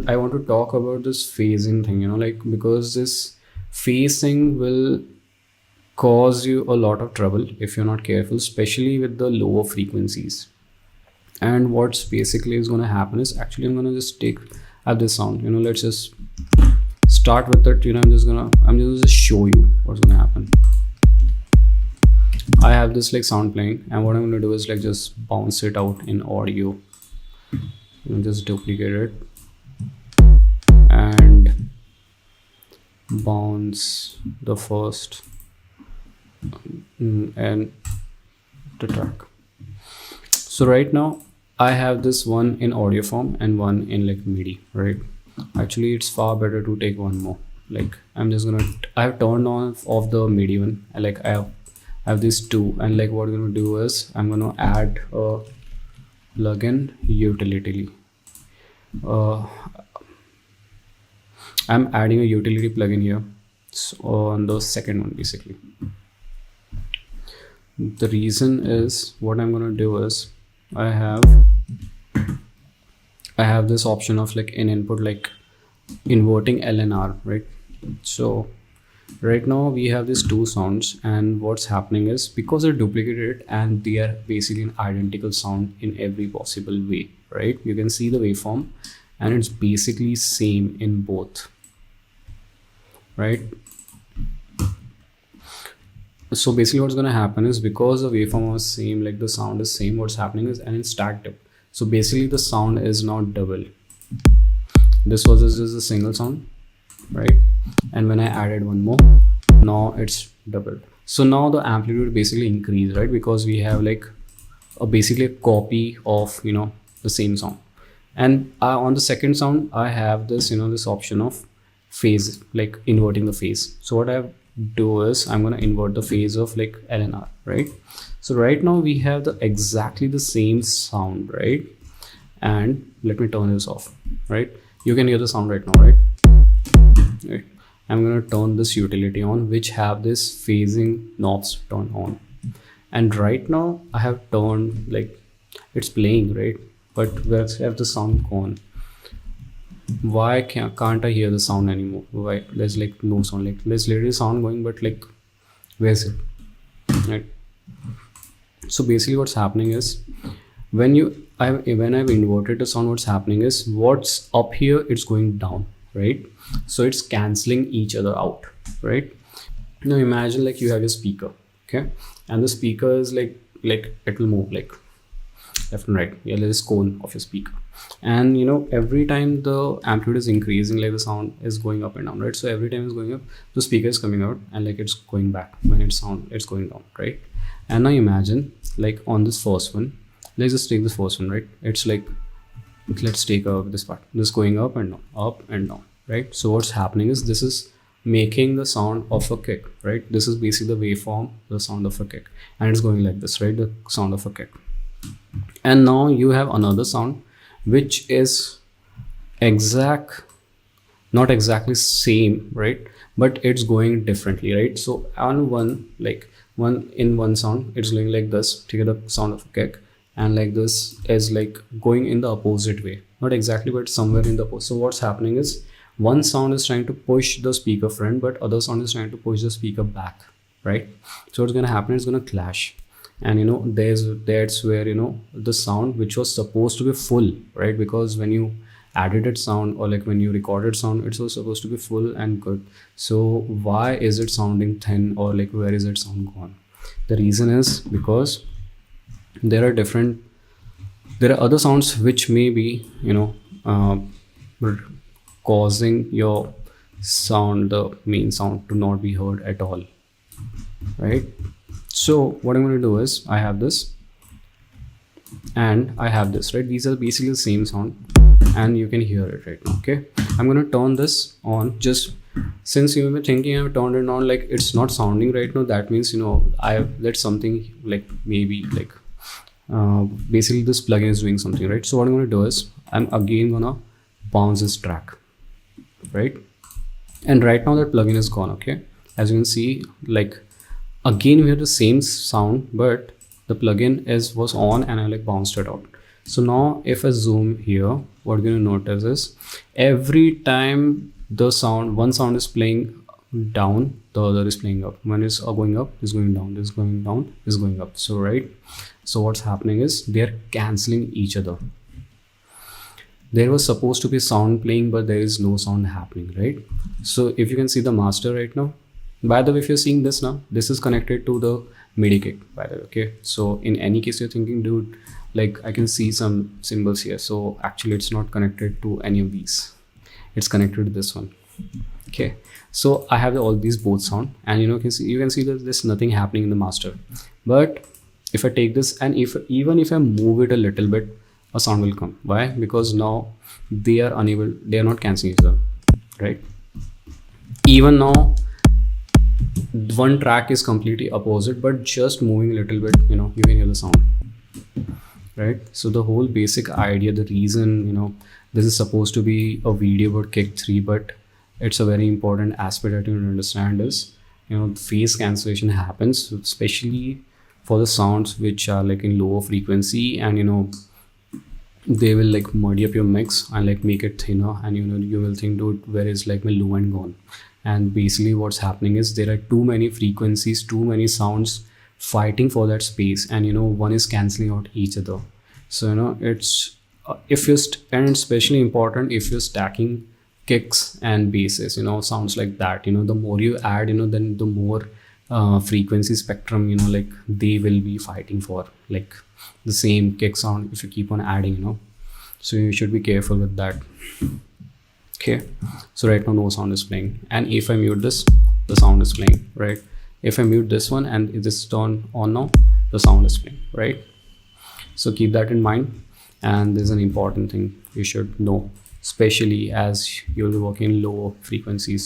I want to talk about this phasing thing, like because this phasing will cause you a lot of trouble if you're not careful, especially with the lower frequencies. And what's basically is going to happen is, actually I'm going to just take at this sound, let's just start with it. I'm just just show you what's going to happen. I have this like sound playing, and what I'm going to do is like just bounce it out in audio, just duplicate it and bounce the first and the track. So right now I have this one in audio form and one in like MIDI, right? Actually it's far better to take one more. Like I have turned off the MIDI one. I have these two, and like what I'm gonna do is I'm gonna add a plugin utility. I'm adding a utility plugin here, so on the second one basically. The reason is, what I'm gonna do is I have this option of like in input, like inverting LNR, right? So right now we have these two sounds, and what's happening is, because they're duplicated and they are basically an identical sound in every possible way, right? You can see the waveform and it's basically same in both, right? So basically what's going to happen is, because the waveform was same, like the sound is same, what's happening is, and it's stacked up. So basically the sound is not double. This was just a single sound, right? And when I added one more, now it's double. So now the amplitude basically increased, right? Because we have like basically a copy of the same sound. And on the second sound I have this this option of phase, like inverting the phase. So what I do is I'm going to invert the phase of like LNR, right? So right now we have exactly the same sound, right? And let me turn this off, right? You can hear the sound right now, right? I'm going to turn this utility on, which have this phasing knobs turned on, and right now I have turned, like it's playing, right? But where have the sound gone? Why can't I hear the sound anymore? Why there's like no sound? Like there's literally sound going, but like where's it, right? So basically what's happening is, when I've inverted the sound, what's happening is, what's up here, it's going down, right? So it's canceling each other out, right? Now imagine like you have a speaker, okay, and the speaker is like it will move like left and right. Yeah, there's cone of your speaker, and every time the amplitude is increasing, like the sound is going up and down, right? So every time it's going up, the speaker is coming out, and like it's going back. When it's going down, right? And now imagine like on this first one, let's just take this first one, right? It's like, let's take this part, this going up and down, right? So what's happening is, this is making the sound of a kick, right? This is basically the waveform, the sound of a kick, and it's going like this, right? The sound of a kick. And now you have another sound which is not exactly same, right? But it's going differently, right? So on one sound, it's going like this, take the sound of a kick, and like this is like going in the opposite way, not exactly, but somewhere in the opposite. So what's happening is, one sound is trying to push the speaker front, but other sound is trying to push the speaker back, right? So what's going to happen is, going to clash, and that's where the sound which was supposed to be full, right? Because when you added it sound, or like when you recorded sound, it was supposed to be full and good. So why is it sounding thin, or like where is it sound gone? The reason is because there are other sounds which may be causing your sound, the main sound, to not be heard at all, right? So what I'm going to do is, I have this and I have this, right? These are basically the same sound, and you can hear it right now, okay? I'm going to turn this on. Just since you may be thinking I've turned it on, like it's not sounding right now, that means I've let something, like maybe like basically this plugin is doing something, right? So what I'm going to do is, I'm again gonna bounce this track, right? And right now that plugin is gone, okay? As you can see, like again we have the same sound, but the plugin was on, and I like bounced it out. So now if I zoom here, what you're going to notice is every time the sound, one sound is playing down, the other is playing up. One is going up, is going down, this is going down, is going up. So right, so what's happening is they're canceling each other. There was supposed to be sound playing, but there is no sound happening, right? So if you can see the master right now, by the way, if you're seeing this now, this is connected to the MIDI kick, by the way. Okay, so in any case you're thinking, dude, like I can see some symbols here, so actually it's not connected to any of these, it's connected to this one. Okay, so I have all these both sound, and you can see that there's nothing happening in the master. But if I take this, and even if I move it a little bit, a sound will come. Why? Because now they are not canceling each other, right? Even now one track is completely opposite, but just moving a little bit, you can hear the sound, right? So the whole basic idea, the reason, this is supposed to be a video about kick 3, but it's a very important aspect that you understand is, phase cancellation happens, especially for the sounds which are like in lower frequency, and they will like muddy up your mix and like make it thinner, and you will think, dude, where is like my low end gone? And basically what's happening is there are too many frequencies, too many sounds fighting for that space, and one is canceling out each other. So it's if you're and it's especially important if you're stacking kicks and basses, sounds like that, the more you add, then the more frequency spectrum, like they will be fighting for like the same kick sound if you keep on adding, so you should be careful with that. Okay, so right now no sound is playing, and if I mute this, the sound is playing, right? If I mute this one and this is turned on now, the sound is playing, right? So keep that in mind, and this is an important thing you should know, especially as you'll be working low frequencies.